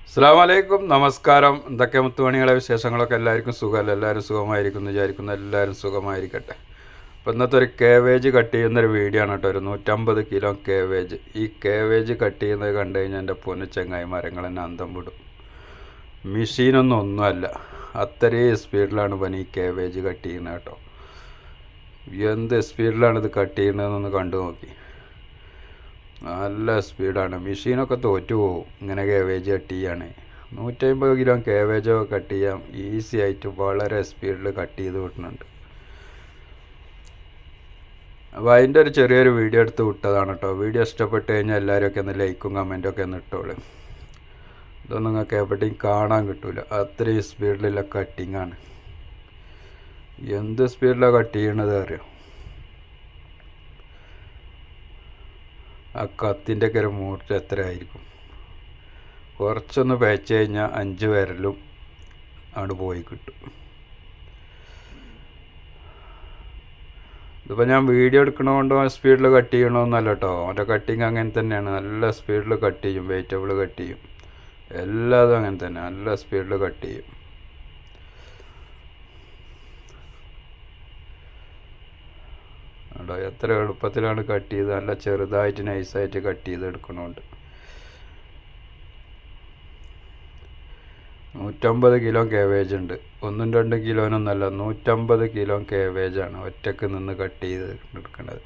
അസ്സലാമു അലൈക്കും, നമസ്കാരം. എന്തൊക്കെ മുത്തുമണികളെ വിശേഷങ്ങളൊക്കെ? എല്ലാവർക്കും സുഖമല്ല? എല്ലാവരും സുഖമായിരിക്കുന്നു വിചാരിക്കുന്നു. എല്ലാവരും സുഖമായിരിക്കട്ടെ. അപ്പോൾ ഇന്നത്തെ ഒരു കേവേജ് കട്ട് ചെയ്യുന്നൊരു വീഡിയോ ആണ് കേട്ടോ. ഒരു 150 കിലോ കേവേജ്. ഈ കേവേജ് കട്ട് ചെയ്യുന്നത് കണ്ടു കഴിഞ്ഞാൽ എൻ്റെ പൊന്നു ചങ്ങായിമാരങ്ങൾ എന്നെ അന്തം വിടും. മെഷീനൊന്നും ഒന്നുമല്ല, അത്രയും സ്പീഡിലാണ് പനി ഈ കേവേജ് കട്ട് ചെയ്യുന്നത് കേട്ടോ. എന്ത് സ്പീഡിലാണ് ഇത് കട്ട് ചെയ്യുന്നതെന്നൊന്ന് കണ്ടു നോക്കി. നല്ല സ്പീഡാണ്. മെഷീനൊക്കെ തോറ്റു പോകും ഇങ്ങനെ കേവേജ് കട്ട് ചെയ്യാണ്. 150 കിലോ കേവേജൊക്കെ കട്ട് ചെയ്യാം ഈസി ആയിട്ട്, വളരെ സ്പീഡിൽ കട്ട് ചെയ്ത് വിട്ടുന്നുണ്ട്. അപ്പോൾ അതിൻ്റെ ഒരു ചെറിയൊരു വീഡിയോ എടുത്ത് വിട്ടതാണ് കേട്ടോ. വീഡിയോ ഇഷ്ടപ്പെട്ട് കഴിഞ്ഞാൽ എല്ലാവരും ഒന്ന് ലൈക്കും കമൻറ്റൊക്കെ ഒന്ന് ഇട്ടോളൂ. ഇതൊന്നും നിങ്ങൾക്ക് എവിടെയും കാണാൻ കിട്ടില്ല, അത്രയും സ്പീഡിലുള്ള കട്ടിങ്ങാണ്. എന്ത് സ്പീഡിലാണ് കട്ട് ചെയ്യണത് അറിയോ? ആ കത്തിൻ്റെ ഒക്കെ ഒരു മൂർച്ച എത്ര ആയിരിക്കും? കുറച്ചൊന്ന് പേച്ച് കഴിഞ്ഞാൽ 5 വിരലും അവിടെ പോയി കിട്ടും. ഇതിപ്പോൾ ഞാൻ വീഡിയോ എടുക്കണതുകൊണ്ടോ സ്പീഡിൽ കട്ട് ചെയ്യണമെന്നല്ല കേട്ടോ. അവൻ്റെ കട്ടിങ് അങ്ങനെ തന്നെയാണ്, നല്ല സ്പീഡിൽ കട്ട് ചെയ്യും. വെജിറ്റബിൾ കട്ട് ചെയ്യും, എല്ലാതും അങ്ങനെ തന്നെ, നല്ല സ്പീഡിൽ കട്ട് ചെയ്യും. എത്ര എളുപ്പത്തിലാണ് കട്ട് ചെയ്ത്, നല്ല ചെറുതായിട്ട് നൈസായിട്ട് കട്ട് ചെയ്ത് എടുക്കണുണ്ട്. 150 കിലോ കേവേജ് ഉണ്ട്. 1-2 കിലോനൊന്നല്ല, 150 കിലോ കേവേജാണ് ഒറ്റക്ക് നിന്ന് കട്ട് ചെയ്ത് എടുക്കുന്നത്,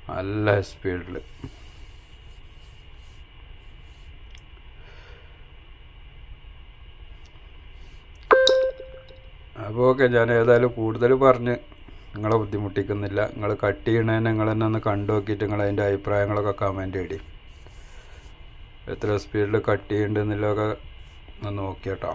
നല്ല സ്പീഡിൽ. അപ്പോൾ ഓക്കെ, ഞാൻ ഏതായാലും കൂടുതൽ പറഞ്ഞ് നിങ്ങളെ ബുദ്ധിമുട്ടിക്കുന്നില്ല. നിങ്ങൾ കട്ട് ചെയ്യണതിന് നിങ്ങൾ തന്നെ ഒന്ന് കണ്ടു നോക്കിയിട്ട് നിങ്ങൾ അതിൻ്റെ അഭിപ്രായങ്ങളൊക്കെ കമൻറ്റ് ചെയ്തി. എത്ര സ്പീഡിൽ കട്ട് ചെയ്യണ്ടെന്നുള്ളതൊക്കെ ഒന്ന് നോക്കിയാട്ടോ.